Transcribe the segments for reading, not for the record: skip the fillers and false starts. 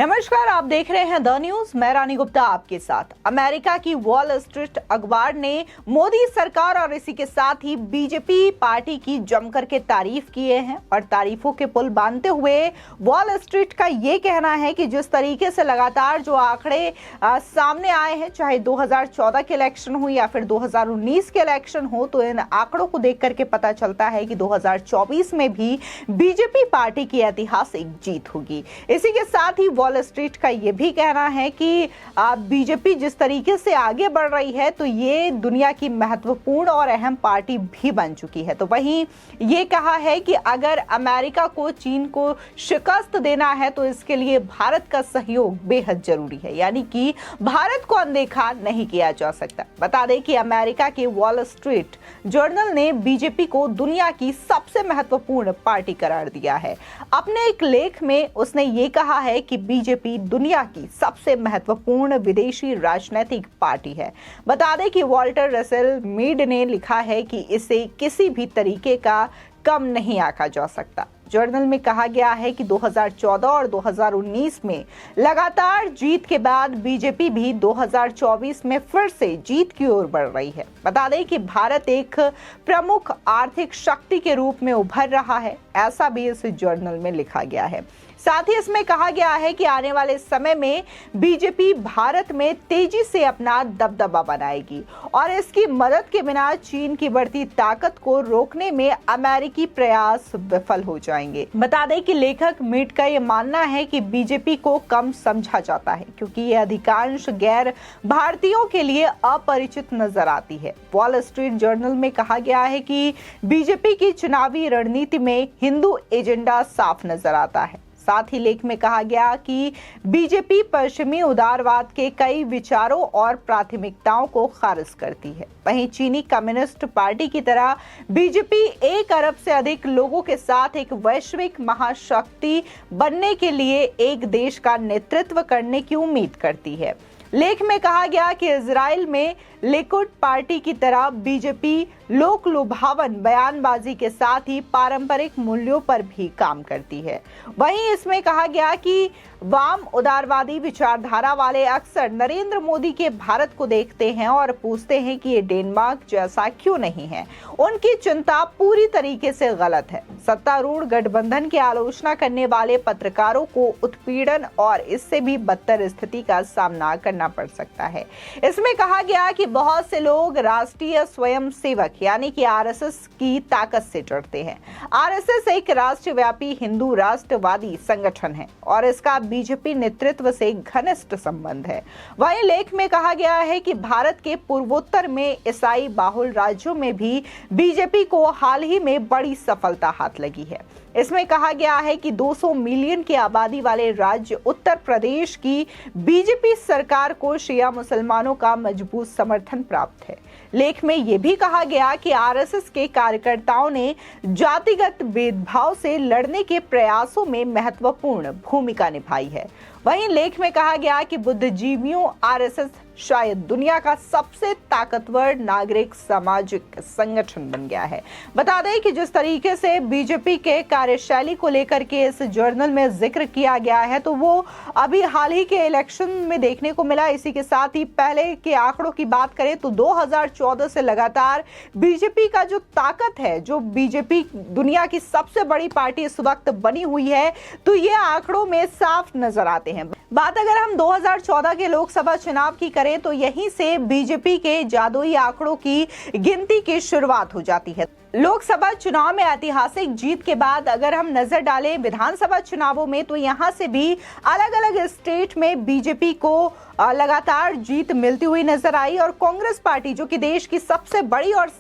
नमस्कार, आप देख रहे हैं द न्यूज। मैं रानी गुप्ता आपके साथ। अमेरिका की वॉल स्ट्रीट अखबार ने मोदी सरकार और इसी के साथ ही बीजेपी पार्टी की जमकर के तारीफ किए हैं और तारीफों के पुल बांधते हुए वॉल स्ट्रीट का ये कहना है कि जिस तरीके से लगातार जो आंकड़े सामने आए हैं, चाहे 2014 के इलेक्शन हो या फिर 2019 के इलेक्शन हो, तो इन आंकड़ों को देख करके पता चलता है कि 2024 में भी बीजेपी पार्टी की ऐतिहासिक जीत होगी। इसी के साथ ही वॉल स्ट्रीट का यह भी कहना है कि बीजेपी जिस तरीके से आगे बढ़ रही है तो ये दुनिया की महत्वपूर्ण और अहम पार्टी भी बन चुकी है। तो वहीं ये कहा है कि अगर अमेरिका को चीन को शिकस्त देना है तो इसके लिए भारत का सहयोग बेहद जरूरी है, यानी कि भारत को अनदेखा नहीं किया जा सकता। बता दें कि अमेरिका के वॉल स्ट्रीट जर्नल ने बीजेपी को दुनिया की सबसे महत्वपूर्ण पार्टी करार दिया है। अपने एक लेख में उसने ये कहा है कि बीजेपी दुनिया की सबसे महत्वपूर्ण विदेशी राजनीतिक पार्टी है। बता दें कि वॉल्टर रसेल मीड ने लिखा है कि इसे किसी भी तरीके का कम नहीं आंका जा सकता। जर्नल में कहा गया है कि 2014 और 2019 में लगातार जीत के बाद बीजेपी भी 2024 में फिर से जीत की ओर बढ़ रही है। बता दें कि भारत एक प्रमुख आर्थिक शक्ति के रूप में उभर रहा है, ऐसा भी इस जर्नल में लिखा गया है। साथ ही इसमें कहा गया है कि आने वाले समय में बीजेपी भारत में तेजी से अपना दबदबा बनाएगी और इसकी मदद के बिना चीन की बढ़ती ताकत को रोकने में अमेरिकी प्रयास विफल हो जाएंगे। बता दें कि लेखक मीड का यह मानना है कि बीजेपी को कम समझा जाता है क्योंकि ये अधिकांश गैर भारतीयों के लिए अपरिचित नजर आती है। वॉल स्ट्रीट जर्नल में कहा गया है कि बीजेपी की चुनावी रणनीति में हिंदू एजेंडा साफ नजर आता है। साथ ही लेख में कहा गया कि बीजेपी पश्चिमी उदारवाद के कई विचारों और प्राथमिकताओं को खारिज करती है। वहीं चीनी कम्युनिस्ट पार्टी की तरह बीजेपी 1 अरब से अधिक लोगों के साथ एक वैश्विक महाशक्ति बनने के लिए एक देश का नेतृत्व करने की उम्मीद करती है। लेख में कहा गया कि इजराइल में लिकुड पार्टी की तरह बीजेपी लोक लुभावन बयानबाजी के साथ ही पारंपरिक मूल्यों पर भी काम करती है। वहीं इसमें कहा गया कि वाम उदारवादी विचारधारा वाले अक्सर नरेंद्र मोदी के भारत को देखते हैं और पूछते हैं कि ये डेनमार्क जैसा क्यों नहीं है। उनकी चिंता पूरी तरीके से गलत है। सत्तारूढ़ गठबंधन की आलोचना करने वाले पत्रकारों को उत्पीड़न और इससे भी बदतर स्थिति का सामना करना पड़ सकता है। इसमें कहा गया कि बहुत से लोग राष्ट्रीय स्वयंसेवक यानी कि आरएसएस की ताकत से डरते हैं। आरएसएस एक राष्ट्रव्यापी हिंदू राष्ट्रवादी संगठन है और इसका बीजेपी नेतृत्व से घनिष्ठ संबंध है। वहीं लेख में कहा गया है कि भारत के पूर्वोत्तर में ईसाई बाहुल राज्यों में भी बीजेपी को हाल ही में बड़ी सफलता हाथ लगी है। इसमें कहा गया है कि 200 मिलियन की आबादी वाले राज्य उत्तर प्रदेश की बीजेपी सरकार को शिया मुसलमानों का मजबूत समर्थन प्राप्त है। लेख में यह भी कहा गया कि आरएसएस के कार्यकर्ताओं ने जातिगत भेदभाव से लड़ने के प्रयासों में महत्वपूर्ण भूमिका निभाई है। वहीं लेख में कहा गया कि बुद्धिजीवियों आरएसएस शायद दुनिया का सबसे ताकतवर नागरिक सामाजिक संगठन बन गया है। बता दें कि जिस तरीके से बीजेपी के कार्यशैली को लेकर के इस जर्नल में जिक्र किया गया है तो वो अभी हाल ही के इलेक्शन में देखने को मिला। इसी के साथ ही पहले के आंकड़ों की बात करें तो 2014 से लगातार बीजेपी का जो ताकत है, जो बीजेपी दुनिया की सबसे बड़ी पार्टी इस वक्त बनी हुई है, तो ये आंकड़ों में साफ नजर आते हैं। बात अगर हम 2014 के लोकसभा चुनाव की करें तो यहीं से बीजेपी के जादुई आंकड़ों की गिनती की शुरुआत हो जाती है। लोकसभा चुनाव में ऐतिहासिक जीत के बाद अगर हम नजर डालें विधानसभा चुनावों में तो यहां से भी अलग अलग स्टेट में बीजेपी को लगातार जीत मिलती हुई नजर आई और कांग्रेस पार्टी जो कि देश की सबसे बड़ी और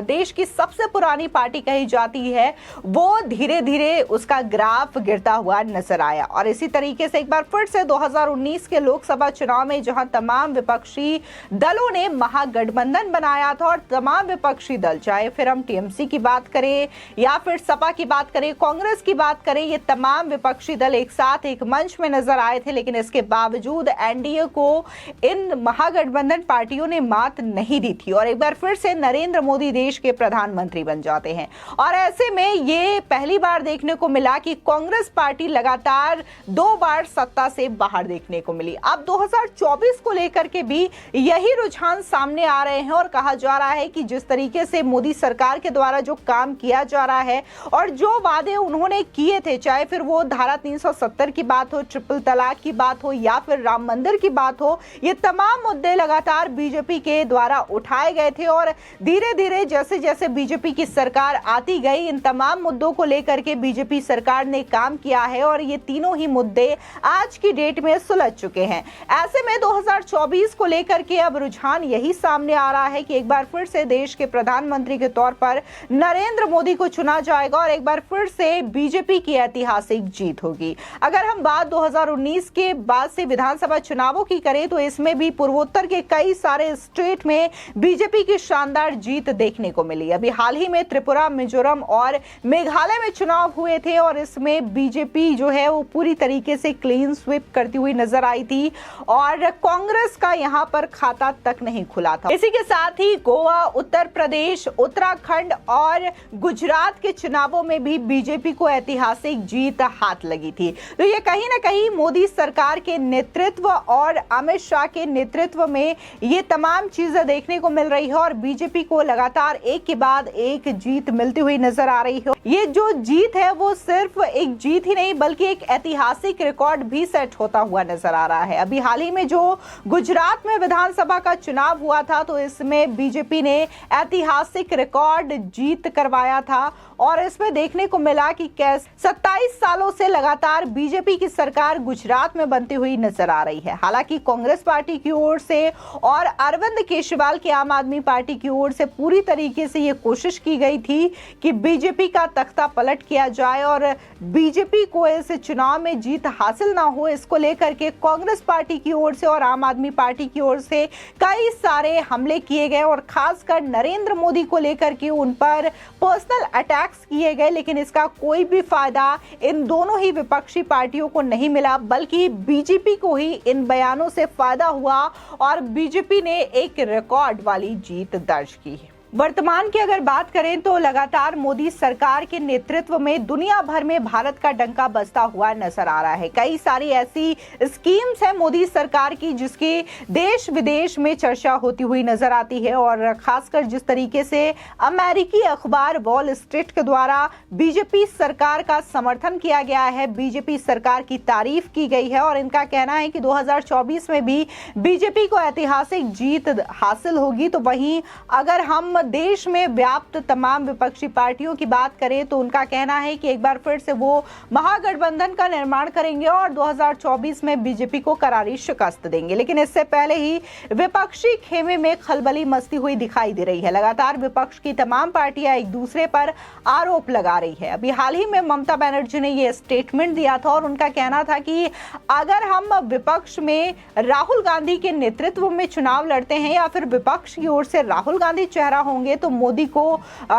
देश की सबसे पुरानी पार्टी कही जाती है, वो धीरे धीरे उसका ग्राफ गिरता हुआ नजर आया। और इसी तरीके से एक बार फिर से 2019 के लोकसभा चुनाव में जहां तमाम विपक्षी दलों ने महागठबंधन बनाया था और तमाम विपक्षी दल चाहे फिर हम टीएमसी टीएमसी की बात करें या फिर सपा की बात करें, कांग्रेस की बात करें, ये तमाम विपक्षी दल एक साथ एक मंच में नजर आए थे, लेकिन इसके बावजूद एनडीए को इन महागठबंधन पार्टियों ने मात नहीं दी थी और एक बार फिर से नरेंद्र मोदी देश के प्रधानमंत्री बन जाते हैं। और ऐसे में ये पहली बार देखने को मिला कि कांग्रेस पार्टी लगातार 2 बार सत्ता से बाहर देखने को मिली। अब 2024 को लेकर के भी यही रुझान सामने आ रहे हैं और कहा जा रहा है कि जिस तरीके से मोदी सरकार के द्वारा जो काम किया जा रहा है और जो वादे उन्होंने किए थे, चाहे फिर वो धारा 370 की बात हो, ट्रिपल तलाक की बात हो या फिर राम मंदिर की बात हो, ये तमाम मुद्दे लगातार बीजेपी के द्वारा उठाए गए थे और धीरे धीरे जैसे जैसे बीजेपी की सरकार आती गई, इन तमाम मुद्दों को लेकर के बीजेपी सरकार ने काम किया है और ये तीनों ही मुद्दे आज की डेट में सुलझ चुके हैं। ऐसे में 2024 को लेकर के अब रुझान यही सामने आ रहा है कि एक बार फिर से देश के प्रधानमंत्री के तौर पर नरेंद्र मोदी को चुना जाएगा और एक बार फिर से बीजेपी की ऐतिहासिक जीत होगी। अगर हम बात 2019 के बाद से विधानसभा चुनावों की करें तो इसमें भी पूर्वोत्तर के कई सारे स्टेट में बीजेपी की शानदार जीत देखने को मिली। अभी हाल ही में त्रिपुरा, मिजोरम और मेघालय में चुनाव हुए थे और इसमें बीजेपी जो है वो पूरी तरीके से क्लीन स्वीप करती हुई नजर आई थी और कांग्रेस का यहां पर खाता तक नहीं खुला था। इसी के साथ ही गोवा, उत्तर प्रदेश, उत्तराखंड और गुजरात के चुनावों में भी बीजेपी को ऐतिहासिक जीत हाथ लगी थी। तो ये कहीं ना कहीं मोदी सरकार के नेतृत्व और अमित शाह के नेतृत्व में ये तमाम चीजें देखने को मिल रही है और बीजेपी को लगातार एक के बाद एक जीत मिलती हुई नजर आ रही है। ये जो जीत है वो सिर्फ एक जीत ही नहीं बल्कि एक ऐतिहासिक रिकॉर्ड भी सेट होता हुआ नजर आ रहा है। अभी हाल ही में जो गुजरात में विधानसभा का चुनाव हुआ था तो इसमें बीजेपी ने ऐतिहासिक रिकॉर्ड जीत करवाया था और इसमें देखने को मिला कि कैसे 27 सालों से लगातार बीजेपी की सरकार गुजरात में बनती हुई नजर आ रही है। हालांकि कांग्रेस पार्टी की ओर से और अरविंद केजरीवाल की आम आदमी पार्टी की ओर से पूरी तरीके से ये कोशिश की गई थी कि बीजेपी का तख्ता पलट किया जाए और बीजेपी को इस चुनाव में जीत हासिल ना हो, इसको लेकर के कांग्रेस पार्टी की ओर से और आम आदमी पार्टी की ओर से कई सारे हमले किए गए और खासकर नरेंद्र मोदी को लेकर के उन पर पर्सनल अटैक्स किए गए, लेकिन इसका कोई भी फायदा इन दोनों ही विपक्षी पार्टियों को नहीं मिला बल्कि बीजेपी को ही इन बयानों से फायदा हुआ और बीजेपी ने एक रिकॉर्ड वाली जीत दर्ज की है। वर्तमान की अगर बात करें तो लगातार मोदी सरकार के नेतृत्व में दुनिया भर में भारत का डंका बजता हुआ नजर आ रहा है। कई सारी ऐसी स्कीम्स हैं मोदी सरकार की जिसकी देश विदेश में चर्चा होती हुई नजर आती है और खासकर जिस तरीके से अमेरिकी अखबार वॉल स्ट्रीट के द्वारा बीजेपी सरकार का समर्थन किया गया है, बीजेपी सरकार की तारीफ की गई है और इनका कहना है कि 2024 में भी बीजेपी को ऐतिहासिक जीत हासिल होगी। तो वहीं अगर हम देश में व्याप्त तमाम विपक्षी पार्टियों की बात करें तो उनका कहना है कि एक बार फिर से वो महागठबंधन का निर्माण करेंगे और 2024 में बीजेपी को करारी शिकस्त देंगे। लेकिन इससे पहले ही विपक्षी खेमे में खलबली मचती हुई दिखाई दे रही है। लगातार विपक्ष की तमाम पार्टियां एक दूसरे पर आरोप लगा रही है। अभी हाल ही में ममता बनर्जी ने ये स्टेटमेंट दिया था और उनका कहना था कि अगर हम विपक्ष में राहुल गांधी के नेतृत्व में चुनाव लड़ते हैं या फिर विपक्ष की ओर से राहुल गांधी चेहरा होंगे तो मोदी को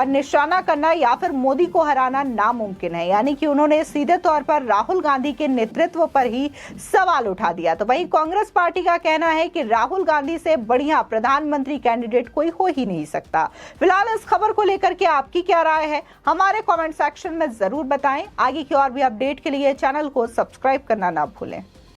निशाना करना या फिर मोदी को हराना नामुमकिन है। यानी कि उन्होंने सीधे तौर पर राहुल गांधी के नेतृत्व पर ही सवाल उठा दिया। तो वहीं कांग्रेस पार्टी का कहना है कि राहुल गांधी से बढ़िया प्रधानमंत्री कैंडिडेट कोई हो ही नहीं सकता। फिलहाल इस खबर को लेकर के आपकी क्या राय है हमारे कमेंट सेक्शन में जरूर बताएं। आगे की और भी अपडेट के लिए चैनल को सब्सक्राइब करना ना भूलें।